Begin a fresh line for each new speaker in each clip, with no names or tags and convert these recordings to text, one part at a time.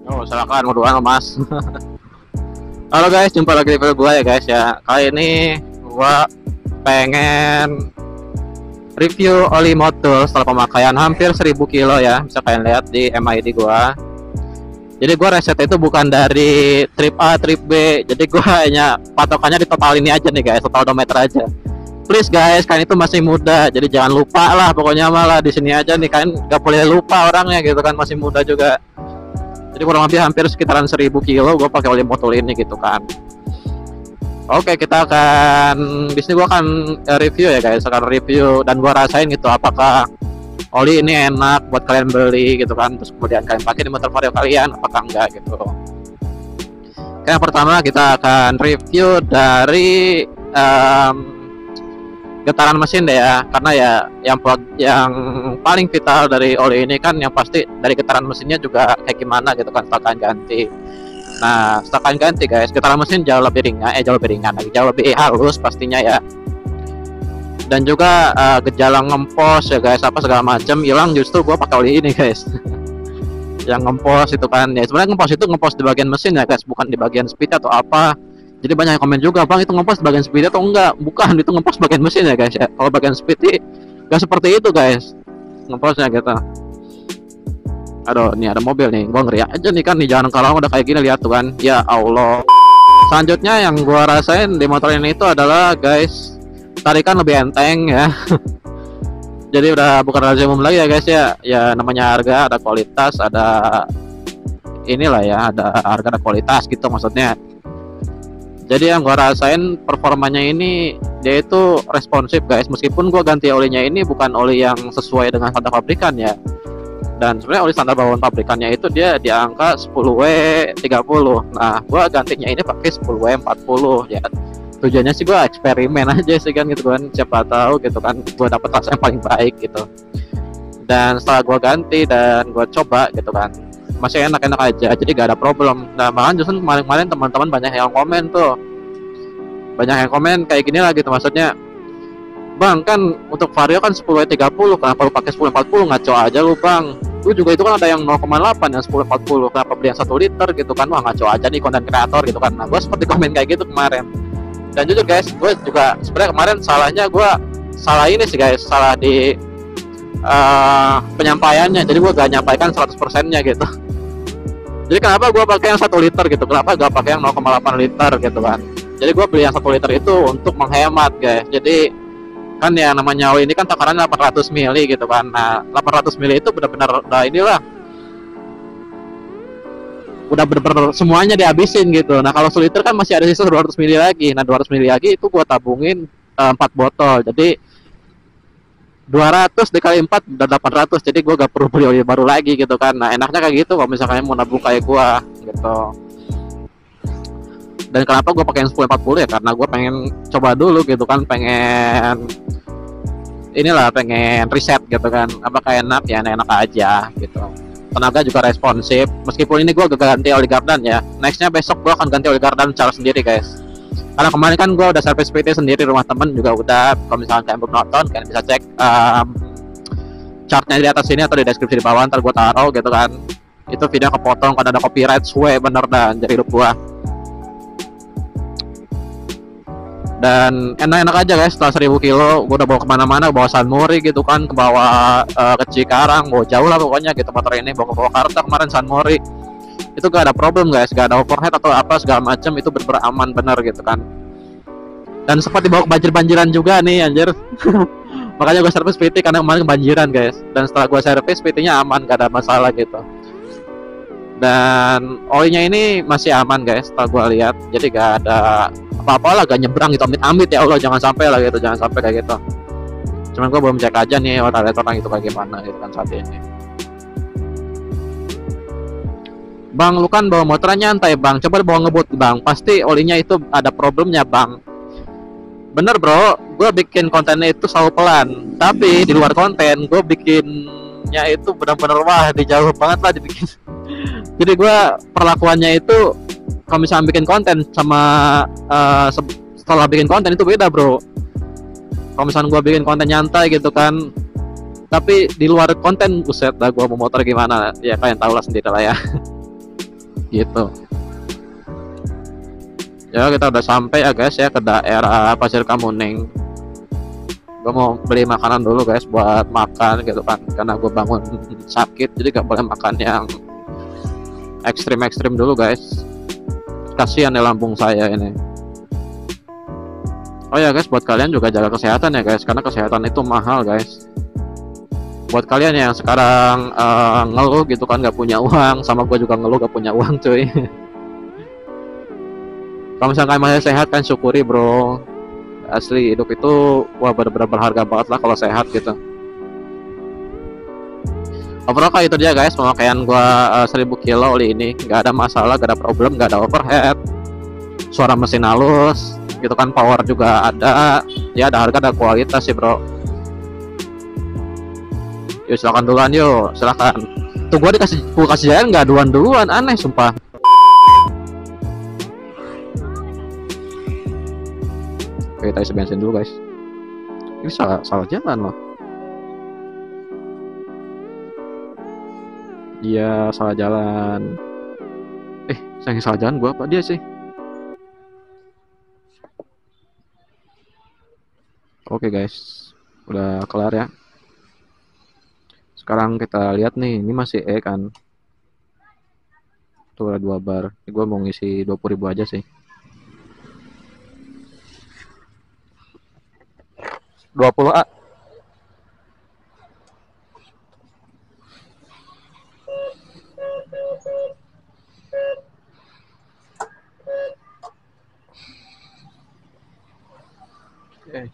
Oh, silakan berdoa Mas. Halo guys, jumpa lagi di video gua ya guys ya. Kali ini gua pengen review oli motor setelah pemakaian hampir 1000 kilo ya. Bisa kalian lihat di MID gua. Jadi gua reset itu bukan dari trip A, trip B. Jadi gua hanya patokannya di total ini aja nih guys, total odometer aja. Please guys, kalian itu masih muda, jadi jangan lupa lah. Pokoknya malah di sini aja nih, kalian gak boleh lupa orangnya gitu kan, masih muda juga. Jadi kurang lebih hampir sekitaran 1000 kilo gue pakai oli motor ini gitu kan. Oke, kita akan di sini gue akan review ya guys, akan review dan gue rasain gitu apakah oli ini enak buat kalian beli gitu kan, terus kemudian kalian pakai di motor vario kalian apakah enggak gitu. Oke, yang pertama kita akan review dari getaran mesin deh ya, karena ya yang paling vital dari oli ini kan yang pasti dari getaran mesinnya juga kayak gimana gitu kan setelah ganti. Nah setelah ganti guys, getaran mesin jauh lebih ringan, jauh lebih halus pastinya ya, dan juga gejala ngempos ya guys, apa segala macam hilang justru gua pakai oli ini guys. Yang ngempos itu kan ya, sebenarnya ngempos di bagian mesin ya guys, bukan di bagian speed atau apa. Jadi banyak yang komen juga, bang itu ngempos bagian speed atau enggak? Bukan, itu ngempos bagian mesin ya guys ya. Kalau bagian speed sih nggak seperti itu guys, ngemposnya gitu. Aduh, ini ada mobil nih, gua ngeri aja nih kan di jalan kalau udah kayak gini, lihat tuh kan. Ya Allah. Selanjutnya yang gua rasain di motor ini itu adalah guys, tarikan lebih enteng ya. Jadi udah bukan rahasia umum lagi ya guys ya. Ya namanya harga, ada kualitas, ada inilah ya, ada harga ada kualitas gitu maksudnya. Jadi yang gua rasain performanya ini dia itu responsif guys, meskipun gua ganti olinya ini bukan oli yang sesuai dengan standar pabrikan ya. Dan sebenarnya oli standar bawaan pabrikannya itu dia di angka 10W30. Nah gua gantinya ini pakai 10W40 ya. Tujuannya sih gua eksperimen aja sih kan gitu kan, siapa tahu gitu kan gua dapet rasa yang paling baik gitu. Dan setelah gua ganti dan gua coba gitu kan, masih enak-enak aja, jadi gak ada problem. Nah bahkan justru kemarin-kemarin teman-teman banyak yang komen tuh, banyak yang komen kayak gini lah gitu, maksudnya bang kan untuk vario kan 10W30, kenapa lu pakai 10W40, ngaco aja lu bang. Lu juga itu kan ada yang 0,8 yang 10W40, kenapa beli yang 1 liter gitu kan, wah ngaco aja nih konten kreator gitu kan. Nah gue seperti komen kayak gitu kemarin, dan jujur guys gue juga sebenarnya kemarin salahnya gue salah ini sih guys, salah di penyampaiannya. Jadi gue gak nyampaikan 100% nya gitu. Jadi kenapa gue pakai yang 1 liter gitu, kenapa gak pakai yang 0,8 liter gitu kan. Jadi gue beli yang 1 liter itu untuk menghemat guys. Jadi kan ya namanya oli ini kan takarannya 800 mili gitu kan. Nah 800 mili itu benar-benar udah bener-bener semuanya dihabisin gitu. Nah kalau 1 liter kan masih ada sisa 200 mili lagi. Nah 200 mili lagi itu gue tabungin 4 botol. Jadi 200 dikali 4 udah 800, jadi gue gak perlu beli oli baru lagi gitu kan. Nah enaknya kayak gitu kalau misalkan mau nabung kayak gue gitu. Dan kenapa gue pakai yang 1040 ya, karena gue pengen coba dulu gitu kan, pengen riset gitu kan, apakah enak ya, enak aja gitu. Tenaga juga responsif, meskipun ini gue gak ganti oli gardan ya. Nextnya besok gue akan ganti oli gardan secara sendiri guys, karena kemarin kan gue udah servis PT sendiri, rumah temen juga udah. Kalau misalnya kalian belum nonton, kalian bisa cek chartnya di atas sini atau di deskripsi di bawah, ntar gue taruh gitu kan. Itu video kepotong karena ada copyright, suwe bener dan jadi hidup gue. Dan enak-enak aja guys, setelah 1000 kilo gue udah bawa kemana-mana, bawa San Mori gitu kan, ke bawah ke Cikarang, bawa jauh lah pokoknya gitu motor ini, bawa ke Purwakarta kemarin San Mori. Itu gak ada problem guys, gak ada overhead atau apa segala macam, itu bener-bener aman bener gitu kan. Dan sempat dibawa ke banjir-banjiran juga nih anjir. Makanya gue servis PT karena kemarin kebanjiran guys, dan setelah gue servis PT-nya aman, gak ada masalah gitu. Dan olinya ini masih aman guys setelah gue lihat, jadi gak ada apa-apa lah, gak nyebrang gitu amit-amit ya Allah, jangan sampai lah gitu, jangan sampai kayak gitu. Cuman gue belum cek aja nih orang itu kayak gimana gitu kan saat ini. Bang, lu kan bawa motornya nyantai bang, coba bawa ngebut bang, pasti olinya itu ada problemnya bang. Bener bro, gue bikin kontennya itu selalu pelan, tapi di luar konten gue bikinnya itu benar-benar wah dijauh banget lah dibikin. Jadi gue perlakuannya itu kalau misalnya bikin konten sama setelah bikin konten itu beda bro. Kalau misalnya gue bikin konten nyantai gitu kan, tapi di luar konten buset dah gue mau motor gimana ya, kalian tahu lah sendiri lah ya. gitu. Ya kita udah sampai ya guys ya ke daerah Pasir Kamuning. Gue mau beli makanan dulu guys buat makan gitu kan, karena gue bangun sakit jadi gak boleh makan yang ekstrim dulu guys, kasihan ya lambung saya ini. Oh ya guys, buat kalian juga jaga kesehatan ya guys, karena kesehatan itu mahal guys. Buat kalian yang sekarang ngeluh gitu kan gak punya uang, sama gue juga ngeluh gak punya uang cuy. Kalau misalkan masih sehat kan syukuri bro, asli hidup itu wah bener-bener berharga banget lah kalau sehat gitu. Overall kayak itu dia guys, pemakaian gua 1000 kilo oli ini nggak ada masalah, gak ada problem, gak ada overhead, suara mesin halus gitu kan, power juga ada, ya ada harga ada kualitas sih bro. Yuk silakan duluan, yuk silakan. Tuh gua kasih jalan nggak duluan, aneh sumpah. Oke, kita isi bensin dulu guys. Ini salah jalan loh. Iya salah jalan. Saya salah jalan gua apa dia sih? Oke guys, udah kelar ya. Sekarang kita lihat nih, ini masih kan. Tuh ada 2 bar. Ini gua mau ngisi 20.000 aja sih. 20A.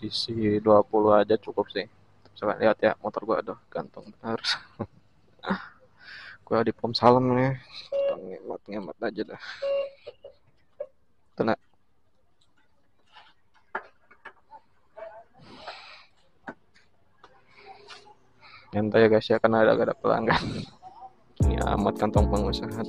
Isi 20 aja cukup sih. Coba lihat ya, motor gua aduh gantung benar. Gua di pom salem nih. Ngemat aja dah. Tenang. Nyantai ya guys ya, karena ada pelanggan. Ini amat kantong pengusaha.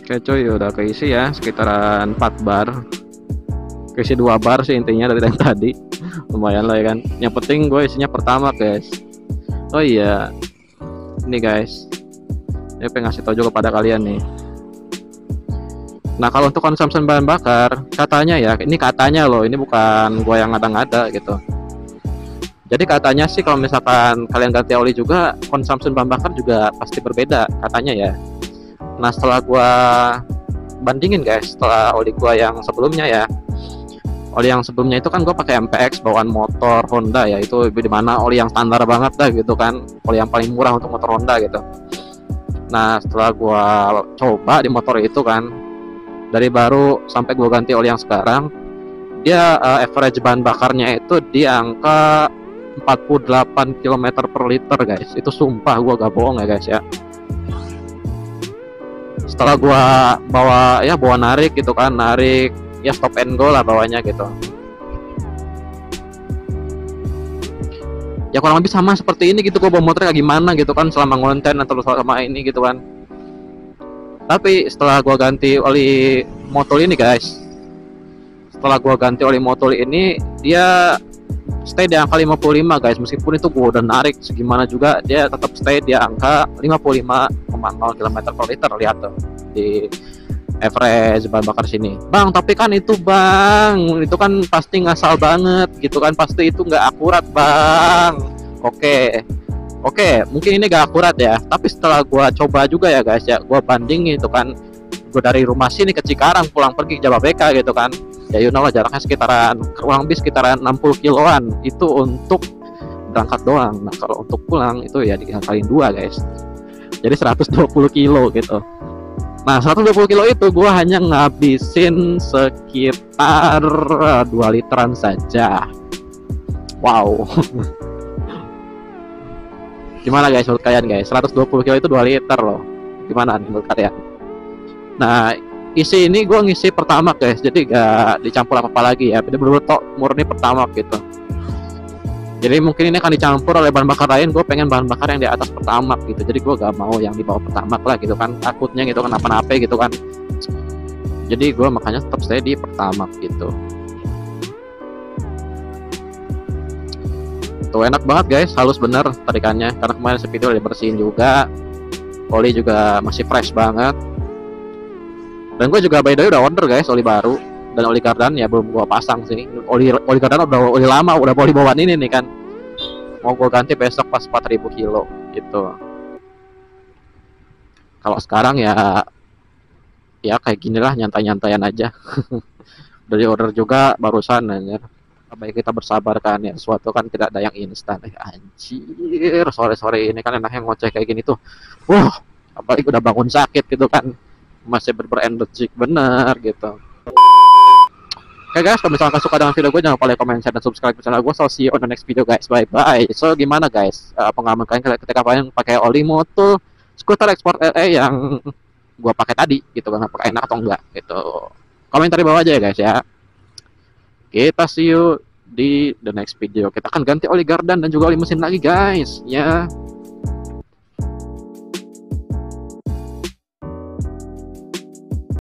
Oke cuy, udah keisi ya sekitaran 4 bar. Keisi 2 bar sih intinya dari tadi. Lumayan lah ya kan. Yang penting gue isinya pertama guys. Oh iya, ini guys, ini pengen ngasih tau juga pada kalian nih. Nah kalau untuk konsumsi bahan bakar, katanya ya, ini katanya loh, ini bukan gua yang ngada-ngada gitu. Jadi katanya sih kalau misalkan kalian ganti oli juga, konsumsi bahan bakar juga pasti berbeda katanya ya. Nah setelah gua bandingin guys, setelah oli gua yang sebelumnya ya, oli yang sebelumnya itu kan gua pakai MPX bawaan motor Honda ya, itu dimana oli yang standar banget dah gitu kan, oli yang paling murah untuk motor Honda gitu. Nah setelah gua coba di motor itu kan, dari baru sampai gue ganti oli yang sekarang, dia average bahan bakarnya itu di angka 48 km per liter guys. Itu sumpah gue gak bohong ya guys ya. Setelah gue bawa narik gitu kan, narik ya stop and go lah bawanya gitu, ya kurang lebih sama seperti ini gitu. Gue bawa motornya kayak gimana gitu kan selama ngonten atau selama ini gitu kan. Tapi setelah gua ganti oli motor ini guys, dia stay di angka 55 guys. Meskipun itu gua udah narik segimana juga, dia tetap stay di angka 55,0 km per liter. Lihat tuh di average bahan bakar sini bang. Tapi kan itu bang, itu kan pasti ngasal banget gitu kan, pasti itu nggak akurat bang. Oke, mungkin ini gak akurat ya, tapi setelah gua coba juga ya guys ya, gua bandingin itu kan, gua dari rumah sini ke Cikarang pulang pergi ke Jababeka gitu kan, ya you know lah jaraknya kurang lebih sekitaran 60 kiloan itu untuk berangkat doang. Nah kalau untuk pulang itu ya dikaliin 2 guys, jadi 120 kilo gitu. Nah 120 kilo itu gua hanya ngabisin sekitar 2 literan saja. Wow. Gimana guys menurut kalian guys? 120 kilo itu 2 liter loh. Gimana nih menurut kalian? Nah isi ini gue ngisi pertama guys, jadi gak dicampur apa-apa lagi ya, bener-bener tok murni pertama gitu. Jadi mungkin ini akan dicampur oleh bahan bakar lain, gue pengen bahan bakar yang di atas pertama gitu. Jadi gue gak mau yang di bawah pertama lah gitu kan, takutnya gitu kan apa-apa gitu kan. Jadi gue makanya tetap stay di pertama gitu. gitu. Enak banget guys, halus bener tarikannya, karena kemarin video udah dibersihin juga, oli juga masih fresh banget. Dan gue juga by the way udah order guys oli baru, dan oli kardan ya belum gua pasang sih. Oli kardan udah oli lama, udah oli bawaan ini nih kan, mau gue ganti besok pas 4000 kilo gitu. Kalau sekarang ya kayak gini lah, nyantai-nyantaian aja. Dari order juga barusan anjir. Baik kita bersabar kan ya, sesuatu kan tidak ada yang instan. Anjir, sore-sore ini kan enaknya ngoceh kayak gini tuh. Apalagi udah bangun sakit gitu kan, masih berenergi bener gitu. Oke guys, kalau misalkan suka dengan video gue, jangan lupa like, comment, share, dan subscribe ke channel gue. So see you on the next video guys, bye bye. So gimana guys, pengalaman kalian ketika kalian pakai oli moto skuter Export LE yang gua pakai tadi gitu kan, apakah enak atau enggak gitu. Komentar di bawah aja ya guys ya. Kita see you di the next video. Kita akan ganti oli gardan dan juga oli mesin lagi guys ya.